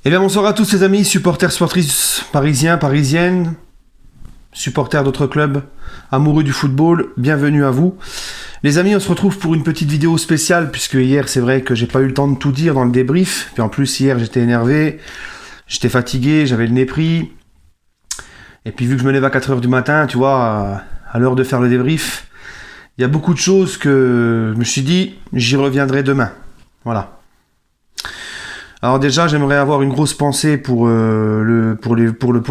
Eh bien bonsoir à tous les amis, supporters sportifs parisiens, parisiennes, supporters d'autres clubs, amoureux du football, bienvenue à vous. Les amis, on se retrouve pour une petite vidéo spéciale, puisque hier c'est vrai que j'ai pas eu le temps de tout dire dans le débrief, puis en plus hier j'étais énervé, j'étais fatigué, j'avais le nez pris, et puis vu que je me lève à 4h du matin, tu vois, à l'heure de faire le débrief, il y a beaucoup de choses que je me suis dit, j'y reviendrai demain, voilà. Alors déjà, j'aimerais avoir une grosse pensée pour le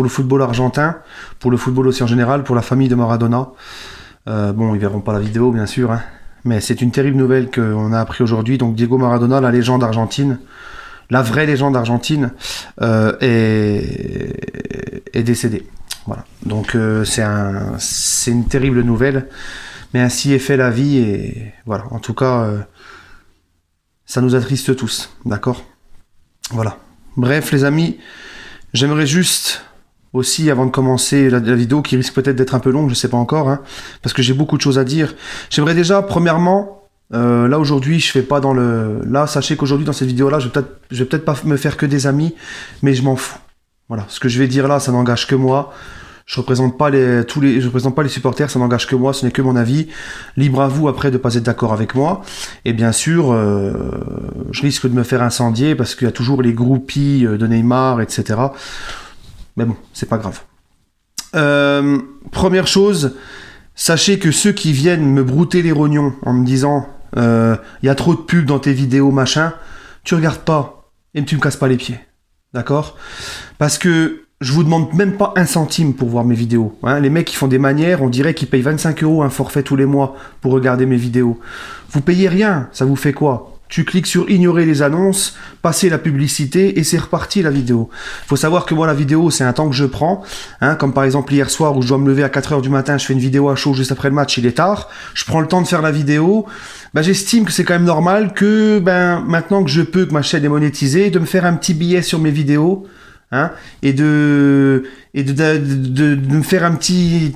football argentin, pour le football aussi en général, pour la famille de Maradona. Bon, ils verront pas la vidéo, bien sûr, hein, mais c'est une terrible nouvelle qu'on a appris aujourd'hui. Donc Diego Maradona, la légende argentine, la vraie légende argentine, est décédé. Voilà. Donc c'est une terrible nouvelle, mais ainsi est fait la vie et voilà. En tout cas, ça nous attriste tous, d'accord ? Voilà. Bref, les amis, j'aimerais juste aussi, avant de commencer la vidéo, qui risque peut-être d'être un peu longue, je sais pas encore, hein, parce que j'ai beaucoup de choses à dire. J'aimerais déjà, premièrement, là aujourd'hui, je fais pas dans le... Là, sachez qu'aujourd'hui, dans cette vidéo-là, je vais peut-être pas me faire que des amis, mais je m'en fous. Voilà. Ce que je vais dire là, ça n'engage que moi. Je représente pas les supporters, ça n'engage que moi, ce n'est que mon avis. Libre à vous après de pas être d'accord avec moi. Et bien sûr, je risque de me faire incendier parce qu'il y a toujours les groupies de Neymar, etc. Mais bon, c'est pas grave. Première chose, sachez que ceux qui viennent me brouter les rognons en me disant il y a trop de pubs dans tes vidéos, machin, tu regardes pas et tu me casses pas les pieds. D'accord ? Parce que je vous demande même pas un centime pour voir mes vidéos. Hein. Les mecs qui font des manières, on dirait qu'ils payent 25 € un forfait tous les mois pour regarder mes vidéos. Vous payez rien, ça vous fait quoi ? Tu cliques sur ignorer les annonces, passer la publicité et c'est reparti la vidéo. Faut savoir que moi la vidéo c'est un temps que je prends, hein, comme par exemple hier soir où je dois me lever à 4h du matin, je fais une vidéo à chaud juste après le match, il est tard, je prends le temps de faire la vidéo, j'estime que c'est quand même normal que maintenant que je peux, que ma chaîne est monétisée, de me faire un petit billet sur mes vidéos. Hein, et de me faire un petit...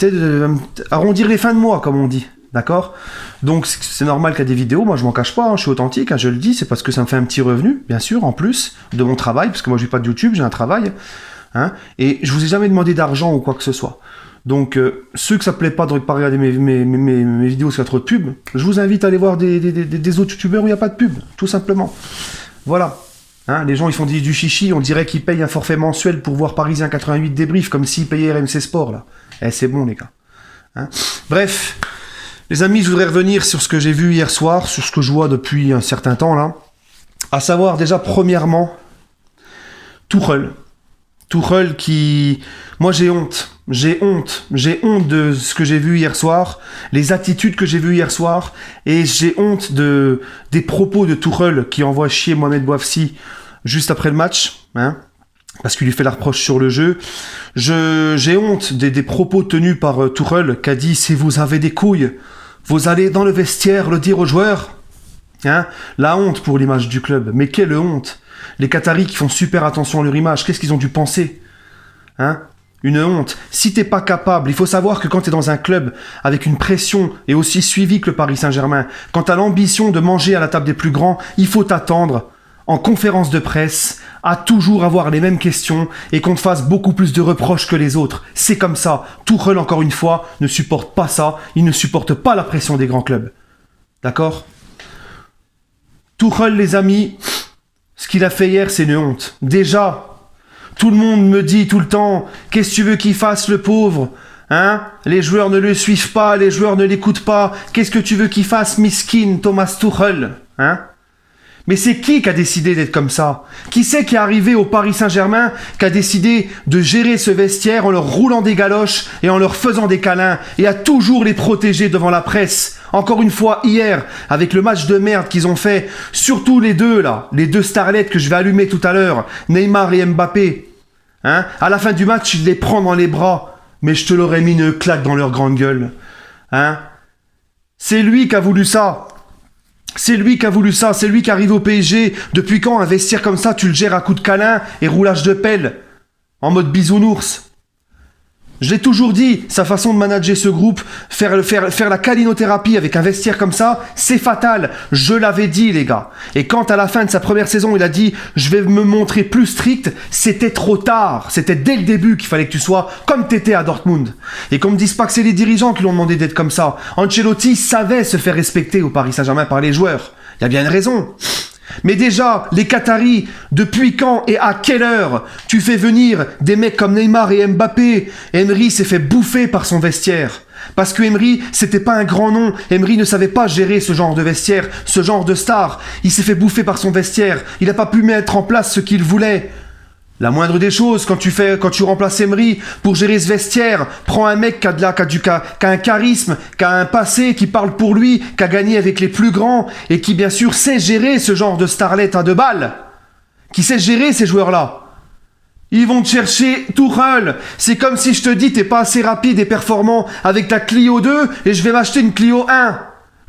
arrondir les fins de mois, comme on dit. D'accord ? Donc, c'est normal qu'il y a des vidéos. Moi, je m'en cache pas. Hein, je suis authentique. Hein, je le dis. C'est parce que ça me fait un petit revenu, bien sûr, en plus de mon travail. Parce que moi, je vis pas de YouTube. J'ai un travail. Hein, et je vous ai jamais demandé d'argent ou quoi que ce soit. Donc, ceux que ça plaît pas de regarder mes vidéos sur trop de pubs, je vous invite à aller voir des autres youtubeurs où il n'y a pas de pub. Tout simplement. Voilà. Hein, les gens ils font du chichi, on dirait qu'ils payent un forfait mensuel pour voir Parisien 88 débrief, comme s'ils payaient RMC Sport là. C'est bon les gars. Hein. Bref, les amis, je voudrais revenir sur ce que j'ai vu hier soir, sur ce que je vois depuis un certain temps là. À savoir déjà premièrement, Tuchel qui... Moi j'ai honte de ce que j'ai vu hier soir, les attitudes que j'ai vues hier soir, et j'ai honte des propos de Tuchel qui envoie chier Mohamed Bouafsi juste après le match, hein, parce qu'il lui fait la reproche sur le jeu. J'ai honte des propos tenus par Tuchel qui a dit « Si vous avez des couilles, vous allez dans le vestiaire le dire aux joueurs ». Hein, la honte pour l'image du club, mais quelle honte. Les Qataris qui font super attention à leur image, qu'est-ce qu'ils ont dû penser, hein? Une honte. Si t'es pas capable, il faut savoir que quand t'es dans un club avec une pression et aussi suivi que le Paris Saint-Germain, quand t'as l'ambition de manger à la table des plus grands, il faut t'attendre en conférence de presse à toujours avoir les mêmes questions et qu'on te fasse beaucoup plus de reproches que les autres. C'est comme ça. Tuchel, encore une fois, ne supporte pas ça. Il ne supporte pas la pression des grands clubs. D'accord ? Tuchel, les amis, ce qu'il a fait hier, c'est une honte. Déjà, tout le monde me dit tout le temps, qu'est-ce que tu veux qu'il fasse, le pauvre ? Hein ? Les joueurs ne le suivent pas, les joueurs ne l'écoutent pas. Qu'est-ce que tu veux qu'il fasse, miskin, Thomas Tuchel ? Hein ? Mais c'est qui a décidé d'être comme ça ? Qui c'est qui est arrivé au Paris Saint-Germain, qui a décidé de gérer ce vestiaire en leur roulant des galoches et en leur faisant des câlins et à toujours les protéger devant la presse ? Encore une fois, hier, avec le match de merde qu'ils ont fait, surtout les deux là, les deux starlets que je vais allumer tout à l'heure, Neymar et Mbappé. Hein ? À la fin du match, il les prend dans les bras, mais je te l'aurais mis une claque dans leur grande gueule. Hein ? C'est lui qui a voulu ça. C'est lui qui a voulu ça, c'est lui qui arrive au PSG. Depuis quand un vestiaire comme ça, tu le gères à coups de câlin et roulage de pelle, en mode bisounours ? Je l'ai toujours dit, sa façon de manager ce groupe, faire la calinothérapie avec un vestiaire comme ça, c'est fatal. Je l'avais dit, les gars. Et quand à la fin de sa première saison, il a dit « Je vais me montrer plus strict », c'était trop tard. C'était dès le début qu'il fallait que tu sois comme t'étais à Dortmund. Et qu'on me dise pas que c'est les dirigeants qui lui ont demandé d'être comme ça. Ancelotti savait se faire respecter au Paris Saint-Germain par les joueurs. Il y a bien une raison. Mais déjà, les Qataris, depuis quand et à quelle heure tu fais venir des mecs comme Neymar et Mbappé? Emery s'est fait bouffer par son vestiaire. Parce que Emery, c'était pas un grand nom. Emery ne savait pas gérer ce genre de vestiaire, ce genre de star. Il s'est fait bouffer par son vestiaire. Il n'a pas pu mettre en place ce qu'il voulait. La moindre des choses, quand tu remplaces Emery pour gérer ce vestiaire, prends un mec qui a un charisme, qui a un passé, qui parle pour lui, qui a gagné avec les plus grands et qui bien sûr sait gérer ce genre de starlet à deux balles, qui sait gérer ces joueurs-là. Ils vont te chercher Tuchel. C'est comme si je te dis t'es pas assez rapide et performant avec ta Clio 2 et je vais m'acheter une Clio 1.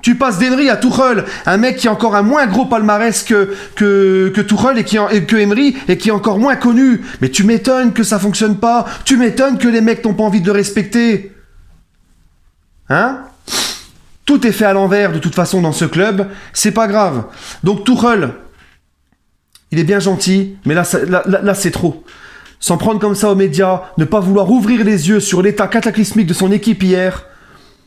Tu passes d'Emery à Tuchel, un mec qui a encore un moins gros palmarès que Tuchel et que Emery et qui est encore moins connu. Mais tu m'étonnes que ça fonctionne pas. Tu m'étonnes que les mecs n'ont pas envie de le respecter. Hein? Tout est fait à l'envers de toute façon dans ce club. C'est pas grave. Donc Tuchel, il est bien gentil, mais là c'est trop. S'en prendre comme ça aux médias, ne pas vouloir ouvrir les yeux sur l'état cataclysmique de son équipe hier,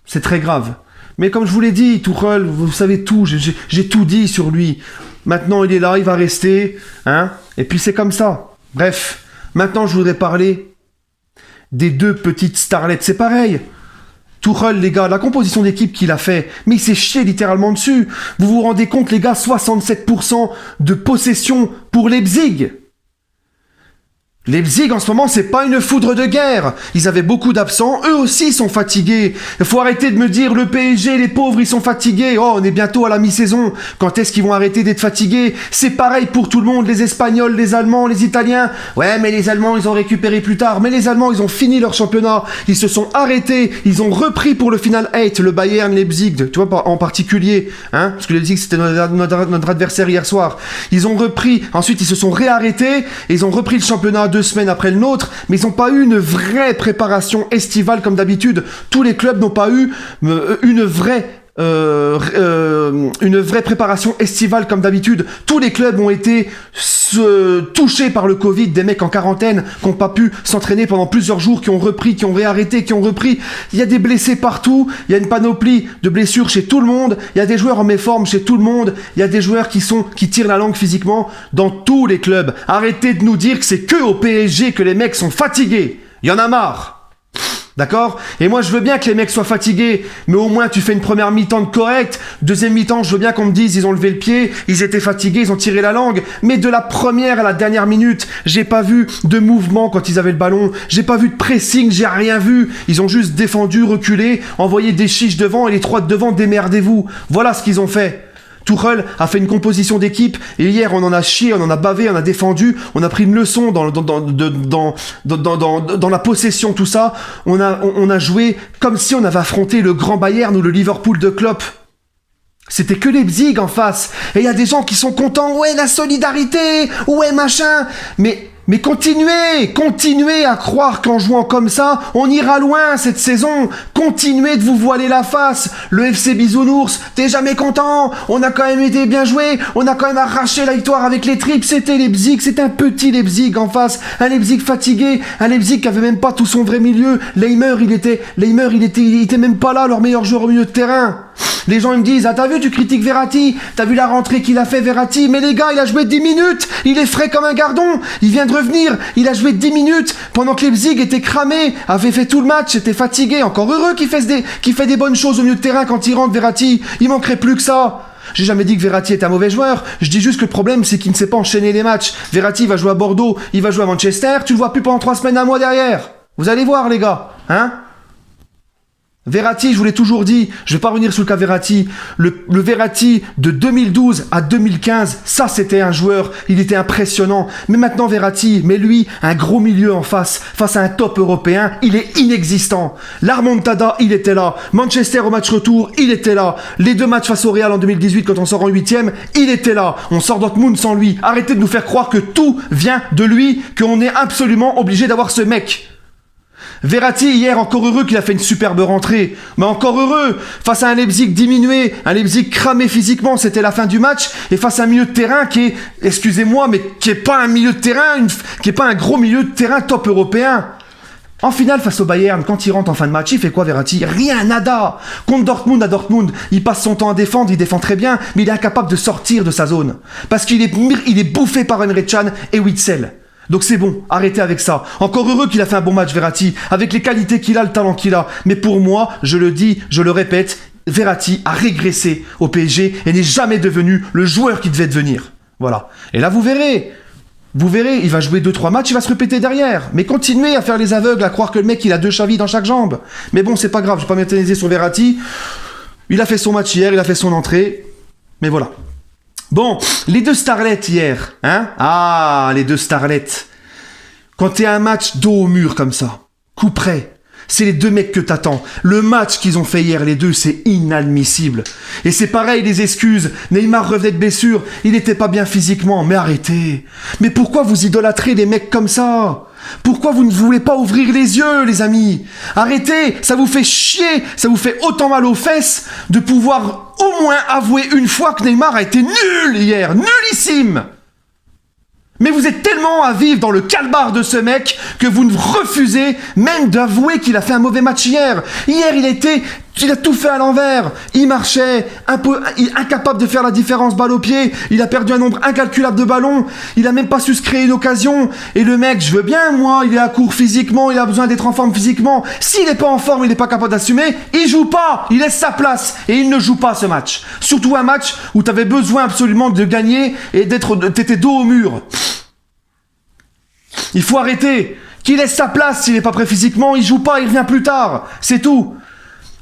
c'est très grave. Mais comme je vous l'ai dit, Tuchel, vous savez tout, j'ai tout dit sur lui. Maintenant, il est là, il va rester, hein, et puis c'est comme ça. Bref, maintenant, je voudrais parler des deux petites starlettes. C'est pareil. Tuchel, les gars, la composition d'équipe qu'il a fait, mais il s'est chié littéralement dessus. Vous vous rendez compte, les gars, 67% de possession pour Leipzig. Leipzig, en ce moment, c'est pas une foudre de guerre. Ils avaient beaucoup d'absents. Eux aussi sont fatigués. Il faut arrêter de me dire, le PSG, les pauvres, ils sont fatigués. Oh, on est bientôt à la mi-saison. Quand est-ce qu'ils vont arrêter d'être fatigués? C'est pareil pour tout le monde. Les Espagnols, les Allemands, les Italiens. Ouais, mais les Allemands, ils ont récupéré plus tard. Mais les Allemands, ils ont fini leur championnat. Ils se sont arrêtés. Ils ont repris pour le Final 8, le Bayern, Leipzig, tu vois, en particulier. Hein? Parce que Leipzig, c'était notre adversaire hier soir. Ils ont repris. Ensuite, ils se sont réarrêtés. Et ils ont repris le championnat 2 semaines après le nôtre, mais ils n'ont pas eu une vraie préparation estivale comme d'habitude. Tous les clubs n'ont pas eu une vraie préparation estivale comme d'habitude. Tous les clubs ont été touchés par le Covid, des mecs en quarantaine qui n'ont pas pu s'entraîner pendant plusieurs jours, qui ont repris, qui ont réarrêté, qui ont repris. Il y a des blessés partout, il y a une panoplie de blessures chez tout le monde, il y a des joueurs en méforme chez tout le monde, il y a des joueurs qui tirent la langue physiquement dans tous les clubs. Arrêtez de nous dire que c'est que au PSG que les mecs sont fatigués. Il y en a marre. D'accord? Et moi, je veux bien que les mecs soient fatigués, mais au moins, tu fais une première mi-temps de correct. Deuxième mi-temps, je veux bien qu'on me dise, ils ont levé le pied, ils étaient fatigués, ils ont tiré la langue. Mais de la première à la dernière minute, j'ai pas vu de mouvement quand ils avaient le ballon. J'ai pas vu de pressing, j'ai rien vu. Ils ont juste défendu, reculé, envoyé des chiches devant et les trois de devant, démerdez-vous. Voilà ce qu'ils ont fait. Tuchel a fait une composition d'équipe et hier on en a chié, on en a bavé, on a défendu, on a pris une leçon dans la possession, tout ça. On a joué comme si on avait affronté le Grand Bayern ou le Liverpool de Klopp. C'était que Leipzig en face. Et il y a des gens qui sont contents, ouais la solidarité, ouais machin, mais continuez à croire qu'en jouant comme ça, on ira loin cette saison. Continuez de vous voiler la face. Le FC Bisounours, t'es jamais content. On a quand même été bien joué. On a quand même arraché la victoire avec les tripes. C'était Leipzig, c'est un petit Leipzig en face. Un Leipzig fatigué, un Leipzig qui avait même pas tout son vrai milieu. Leimer, il était même pas là, leur meilleur joueur au milieu de terrain. Les gens ils me disent, ah t'as vu, tu critiques Verratti, t'as vu la rentrée qu'il a fait Verratti, mais les gars, il a joué 10 minutes, il est frais comme un gardon, il vient de revenir, il a joué 10 minutes, pendant que Leipzig était cramé, avait fait tout le match, était fatigué, encore heureux qu'il fait des bonnes choses au milieu de terrain quand il rentre Verratti, il manquerait plus que ça. J'ai jamais dit que Verratti est un mauvais joueur, je dis juste que le problème c'est qu'il ne sait pas enchaîner les matchs. Verratti va jouer à Bordeaux, il va jouer à Manchester, tu le vois plus pendant 3 semaines, un mois derrière. Vous allez voir les gars, hein? Verratti, je vous l'ai toujours dit, je vais pas revenir sur le cas Verratti, le Verratti de 2012 à 2015, ça c'était un joueur, il était impressionnant. Mais maintenant Verratti, mais lui, un gros milieu en face à un top européen, il est inexistant. La remontada, il était là. Manchester au match retour, il était là. Les 2 matchs face au Real en 2018 quand on sort en 8ème, il était là. On sort Dortmund sans lui. Arrêtez de nous faire croire que tout vient de lui, qu'on est absolument obligé d'avoir ce mec. Verratti, hier, encore heureux qu'il a fait une superbe rentrée. Mais encore heureux, face à un Leipzig diminué, un Leipzig cramé physiquement, c'était la fin du match, et face à un milieu de terrain qui est, excusez-moi, mais qui est pas un milieu de terrain, qui est pas un gros milieu de terrain top européen. En finale, face au Bayern, quand il rentre en fin de match, il fait quoi, Verratti? Rien, nada. Contre Dortmund, à Dortmund, il passe son temps à défendre, il défend très bien, mais il est incapable de sortir de sa zone. Parce qu'il est bouffé par Emre Can et Witsel. Donc c'est bon, arrêtez avec ça. Encore heureux qu'il a fait un bon match, Verratti, avec les qualités qu'il a, le talent qu'il a. Mais pour moi, je le dis, je le répète, Verratti a régressé au PSG et n'est jamais devenu le joueur qu'il devait devenir. Voilà. Et là, vous verrez, il va jouer 2-3 matchs, il va se répéter derrière. Mais continuez à faire les aveugles, à croire que le mec, il a 2 chevilles dans chaque jambe. Mais bon, c'est pas grave, je vais pas m'éterniser sur Verratti. Il a fait son match hier, il a fait son entrée. Mais voilà. Bon, les 2 starlets hier, hein? Ah, les 2 starlets. Quand t'es à un match dos au mur comme ça, coup près, c'est les 2 mecs que t'attends. Le match qu'ils ont fait hier, les 2, c'est inadmissible. Et c'est pareil, les excuses. Neymar revenait de blessure, il était pas bien physiquement. Mais arrêtez. Mais pourquoi vous idolâtrez des mecs comme ça? Pourquoi vous ne voulez pas ouvrir les yeux, les amis? Arrêtez, ça vous fait chier, ça vous fait autant mal aux fesses de pouvoir au moins avouer une fois que Neymar a été nul hier, nullissime. Mais vous êtes tellement à vivre dans le calbar de ce mec que vous ne refusez même d'avouer qu'il a fait un mauvais match hier. Hier, il a tout fait à l'envers. Il marchait, incapable de faire la différence balle au pied. Il a perdu un nombre incalculable de ballons. Il a même pas su se créer une occasion. Et le mec, je veux bien, moi, il est à court physiquement, il a besoin d'être en forme physiquement. S'il n'est pas en forme, il n'est pas capable d'assumer, il joue pas. Il laisse sa place. Et il ne joue pas ce match. Surtout un match où tu avais besoin absolument de gagner et t'étais dos au mur. Il faut arrêter. Qu'il laisse sa place s'il n'est pas prêt physiquement, il joue pas, il revient plus tard. C'est tout.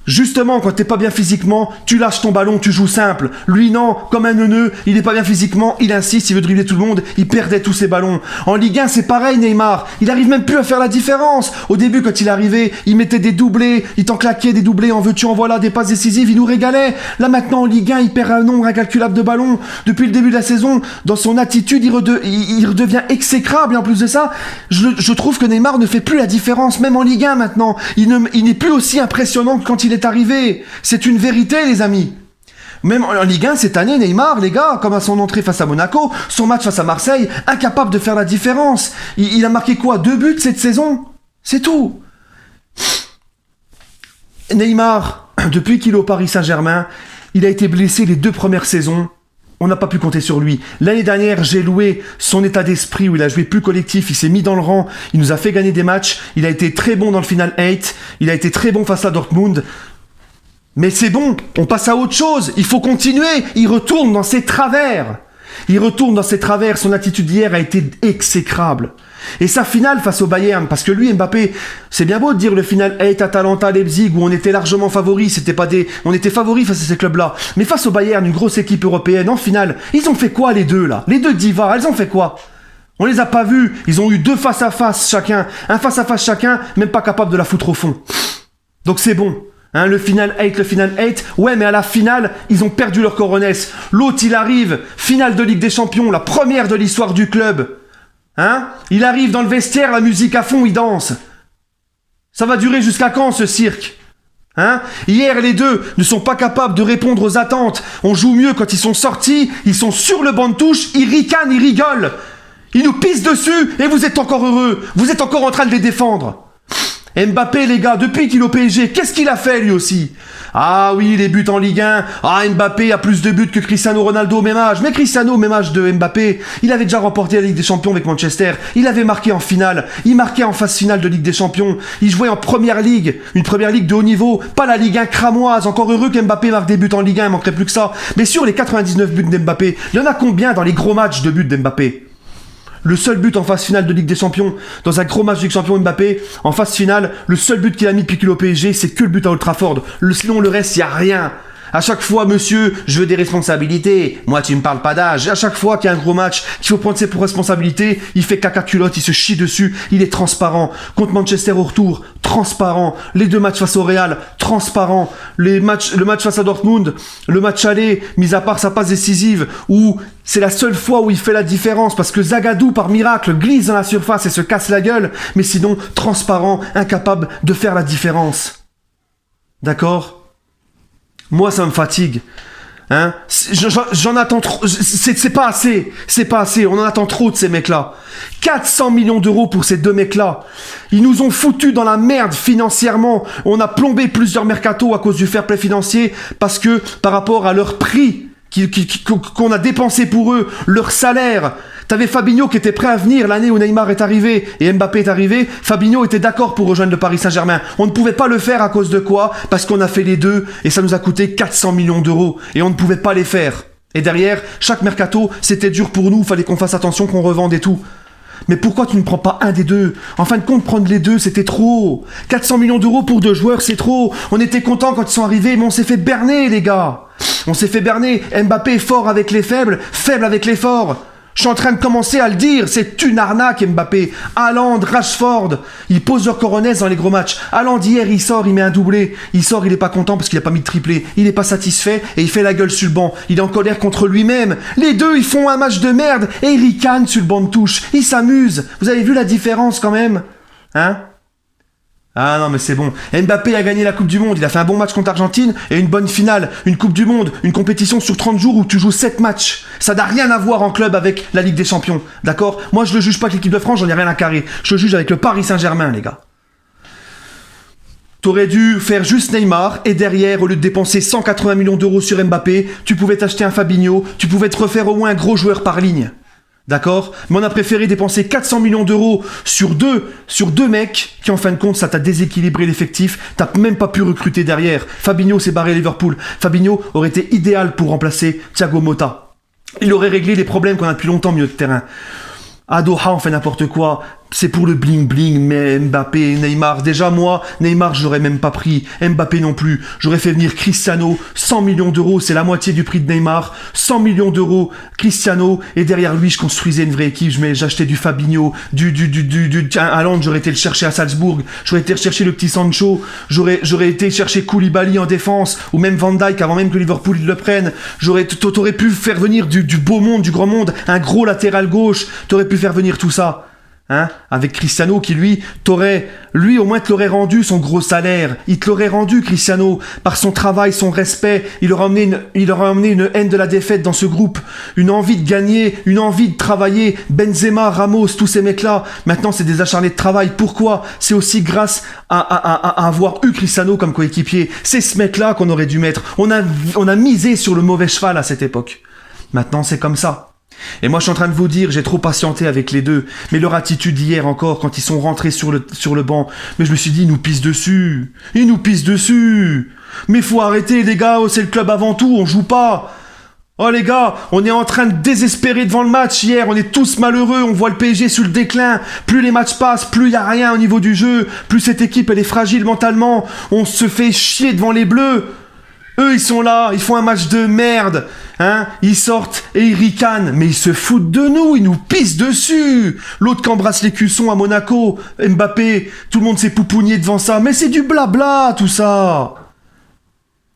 Justement, quand t'es pas bien physiquement, tu lâches ton ballon, tu joues simple. Lui, non, comme un neuneu, il est pas bien physiquement, il insiste, il veut dribbler tout le monde, il perdait tous ses ballons. En Ligue 1, c'est pareil, Neymar. Il arrive même plus à faire la différence. Au début, quand il arrivait, il mettait des doublés, il t'en claquait des doublés, en veux-tu, en voilà, des passes décisives, il nous régalait. Là, maintenant, en Ligue 1, il perd un nombre incalculable de ballons. Depuis le début de la saison, dans son attitude, il redevient exécrable. Et en plus de ça, je trouve que Neymar ne fait plus la différence, même en Ligue 1 maintenant. Il n'est plus aussi impressionnant que quand il est arrivé. C'est une vérité, les amis. Même en Ligue 1, cette année, Neymar, les gars, comme à son entrée face à Monaco, son match face à Marseille, incapable de faire la différence. Il a marqué quoi? 2 buts cette saison? C'est tout. Neymar, depuis qu'il est au Paris Saint-Germain, il a été blessé les 2 premières saisons. On n'a pas pu compter sur lui. L'année dernière, j'ai loué son état d'esprit où il a joué plus collectif, il s'est mis dans le rang, il nous a fait gagner des matchs, il a été très bon dans le Final 8, il a été très bon face à Dortmund. Mais c'est bon, on passe à autre chose, il faut continuer, il retourne dans ses travers. Son attitude d'hier a été exécrable. Et sa finale face au Bayern, parce que lui, Mbappé, c'est bien beau de dire le final 8 Atalanta, Leipzig, où on était largement favoris, on était favoris face à ces clubs-là. Mais face au Bayern, une grosse équipe européenne, en finale, ils ont fait quoi les 2 là? Les 2 divas, elles ont fait quoi? On les a pas vus, ils ont eu 2 face-à-face chacun, un face-à-face chacun, même pas capable de la foutre au fond. Donc c'est bon. Hein, le final 8, ouais, mais à la finale, ils ont perdu leur coronesse. L'autre, il arrive, finale de Ligue des Champions, la première de l'histoire du club. Hein? Il arrive dans le vestiaire, la musique à fond, il danse. Ça va durer jusqu'à quand, ce cirque? Hein? Hier, les 2 ne sont pas capables de répondre aux attentes. On joue mieux quand ils sont sortis, ils sont sur le banc de touche, ils ricanent, ils rigolent. Ils nous pissent dessus, et vous êtes encore heureux. Vous êtes encore en train de les défendre. Mbappé, les gars, depuis qu'il est au PSG, qu'est-ce qu'il a fait lui aussi? Ah oui, les buts en Ligue 1. Ah, Mbappé a plus de buts que Cristiano Ronaldo au même âge. Mais Cristiano, au même âge de Mbappé, il avait déjà remporté la Ligue des Champions avec Manchester. Il avait marqué en finale. Il marquait en phase finale de Ligue des Champions. Il jouait en Première Ligue. Une Première Ligue de haut niveau. Pas la Ligue 1 cramoise. Encore heureux qu'Mbappé marque des buts en Ligue 1. Il manquerait plus que ça. Mais sur les 99 buts d'Mbappé, il y en a combien dans les gros matchs de buts d'Mbappé? Le seul but en phase finale de Ligue des Champions, dans un gros match de Ligue des Champions, Mbappé, en phase finale, le seul but qu'il a mis depuis qu'il est au PSG, c'est que le but à Old Trafford. Sinon, le reste, il n'y a rien. À chaque fois, monsieur, je veux des responsabilités. Moi, tu me parles pas d'âge. À chaque fois qu'il y a un gros match, qu'il faut prendre ses responsabilités, il fait caca culotte, il se chie dessus, il est transparent. Contre Manchester au retour, transparent. Les 2 matchs face au Real, transparent. Le match face à Dortmund, le match aller, mis à part sa passe décisive, où c'est la seule fois où il fait la différence, parce que Zagadou, par miracle, glisse dans la surface et se casse la gueule, mais sinon, transparent, incapable de faire la différence. D'accord ? Moi, ça me fatigue. Hein ? J'en attends trop. C'est pas assez. C'est pas assez. On en attend trop de ces mecs-là. 400 millions d'euros pour ces 2 mecs-là. Ils nous ont foutus dans la merde financièrement. On a plombé plusieurs mercatos à cause du fair play financier parce que par rapport à leur prix qu'on a dépensé pour eux, leur salaire. T'avais Fabinho qui était prêt à venir l'année où Neymar est arrivé et Mbappé est arrivé. Fabinho était d'accord pour rejoindre le Paris Saint-Germain. On ne pouvait pas le faire à cause de quoi ? Parce qu'on a fait les 2 et ça nous a coûté 400 millions d'euros. Et on ne pouvait pas les faire. Et derrière, chaque mercato, c'était dur pour nous. Fallait qu'on fasse attention, qu'on revende et tout. Mais pourquoi tu ne prends pas un des 2 ? En fin de compte, prendre les 2, c'était trop. 400 millions d'euros pour 2 joueurs, c'est trop. On était contents quand ils sont arrivés, mais on s'est fait berner, les gars. On s'est fait berner. Mbappé est fort avec les faibles, faible avec les forts. Je suis en train de commencer à le dire, c'est une arnaque Mbappé. Haaland, Rashford, ils posent leur coronesse dans les gros matchs. Haaland hier, il sort, il met un doublé. Il sort, il est pas content parce qu'il a pas mis de triplé. Il est pas satisfait et il fait la gueule sur le banc. Il est en colère contre lui-même. Les 2, ils font un match de merde et ils ricanent sur le banc de touche. Ils s'amusent. Vous avez vu la différence quand même ? Hein ? Ah non mais c'est bon. Mbappé a gagné la Coupe du Monde, il a fait un bon match contre l'Argentine et une bonne finale. Une Coupe du Monde, une compétition sur 30 jours où tu joues 7 matchs. Ça n'a rien à voir en club avec la Ligue des Champions, d'accord ? Moi je le juge pas avec l'équipe de France, j'en ai rien à carrer. Je le juge avec le Paris Saint-Germain les gars. T'aurais dû faire juste Neymar et derrière, au lieu de dépenser 180 millions d'euros sur Mbappé, tu pouvais t'acheter un Fabinho, tu pouvais te refaire au moins un gros joueur par ligne. D'accord ? Mais on a préféré dépenser 400 millions d'euros sur deux mecs qui, en fin de compte, ça t'a déséquilibré l'effectif. T'as même pas pu recruter derrière. Fabinho s'est barré à Liverpool. Fabinho aurait été idéal pour remplacer Thiago Motta. Il aurait réglé les problèmes qu'on a depuis longtemps au milieu de terrain. À Doha, on fait n'importe quoi. C'est pour le bling-bling, mais Mbappé, Neymar. Déjà, moi, Neymar, j'aurais même pas pris. Mbappé non plus. J'aurais fait venir Cristiano. 100 millions d'euros, c'est la moitié du prix de Neymar. 100 millions d'euros, Cristiano. Et derrière lui, je construisais une vraie équipe. J'achetais du Fabinho, Haaland, j'aurais été le chercher à Salzbourg. J'aurais été chercher le petit Sancho. J'aurais été chercher Koulibaly en défense. Ou même Van Dijk avant même que Liverpool le prenne. T'aurais pu faire venir du beau monde, du grand monde. Un gros latéral gauche. T'aurais pu faire venir tout ça. Hein, avec Cristiano qui lui au moins te l'aurait rendu son gros salaire, il te l'aurait rendu Cristiano par son travail, son respect, il aurait emmené une haine de la défaite dans ce groupe, une envie de gagner, une envie de travailler. Benzema, Ramos, tous ces mecs là, maintenant c'est des acharnés de travail. Pourquoi ? C'est aussi grâce à avoir eu Cristiano comme coéquipier. C'est ce mec là qu'on aurait dû mettre. On a misé sur le mauvais cheval à cette époque. Maintenant c'est comme ça. Et moi je suis en train de vous dire, j'ai trop patienté avec les 2, mais leur attitude d'hier encore, quand ils sont rentrés sur le banc, mais je me suis dit, ils nous pissent dessus, mais faut arrêter les gars, c'est le club avant tout, on joue pas. Oh les gars, on est en train de désespérer devant le match hier, on est tous malheureux, on voit le PSG sur le déclin, plus les matchs passent, plus il y a rien au niveau du jeu, plus cette équipe elle est fragile mentalement, on se fait chier devant les Bleus. Eux, ils sont là, ils font un match de merde, hein, ils sortent et ils ricanent, mais ils se foutent de nous, ils nous pissent dessus. L'autre qui embrasse les cuissons à Monaco, Mbappé, tout le monde s'est poupougné devant ça, mais c'est du blabla, tout ça.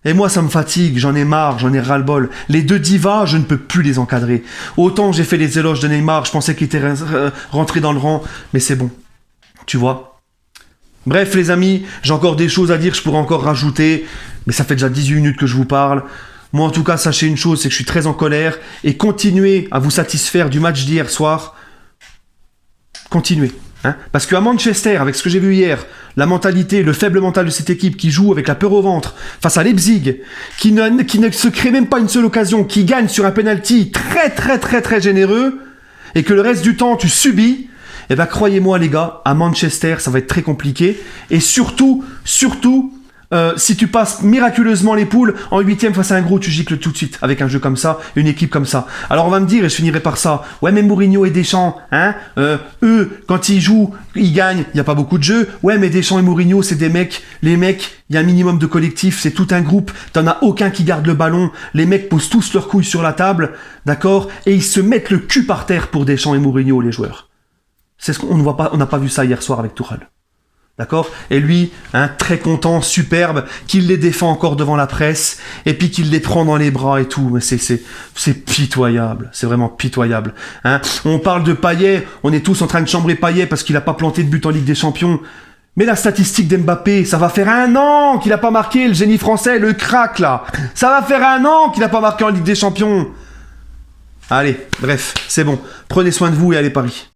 Et moi, ça me fatigue, j'en ai marre, j'en ai ras-le-bol. Les 2 divas, je ne peux plus les encadrer. Autant j'ai fait les éloges de Neymar, je pensais qu'il était rentré dans le rang, mais c'est bon, tu vois. Bref les amis, j'ai encore des choses à dire, je pourrais encore rajouter, mais ça fait déjà 18 minutes que je vous parle. Moi en tout cas, sachez une chose, c'est que je suis très en colère, et continuez à vous satisfaire du match d'hier soir. Continuez. Hein, parce qu'à Manchester, avec ce que j'ai vu hier, la mentalité, le faible mental de cette équipe qui joue avec la peur au ventre face à Leipzig, qui ne se crée même pas une seule occasion, qui gagne sur un penalty très très très très généreux, et que le reste du temps tu subis, eh ben croyez-moi les gars, à Manchester, ça va être très compliqué. Et surtout, Si tu passes miraculeusement les poules, en 8e face à un gros, tu gicles tout de suite avec un jeu comme ça, une équipe comme ça. Alors on va me dire, et je finirai par ça, ouais mais Mourinho et Deschamps, hein, eux, quand ils jouent, ils gagnent, il n'y a pas beaucoup de jeux. Ouais mais Deschamps et Mourinho, c'est des mecs, les mecs, il y a un minimum de collectif, c'est tout un groupe, t'en as aucun qui garde le ballon, les mecs posent tous leurs couilles sur la table, d'accord, et ils se mettent le cul par terre pour Deschamps et Mourinho, les joueurs. C'est ce qu'on ne voit pas, on n'a pas vu ça hier soir avec Tuchel. D'accord? Et lui, très content, superbe, qu'il les défend encore devant la presse, et puis qu'il les prend dans les bras et tout. Mais c'est pitoyable. C'est vraiment pitoyable. On parle de Payet, on est tous en train de chambrer Payet parce qu'il n'a pas planté de but en Ligue des Champions. Mais la statistique d'Mbappé, ça va faire 1 an qu'il n'a pas marqué, le génie français, le crack là. Ça va faire 1 an qu'il n'a pas marqué en Ligue des Champions. Allez, bref, c'est bon. Prenez soin de vous et allez Paris.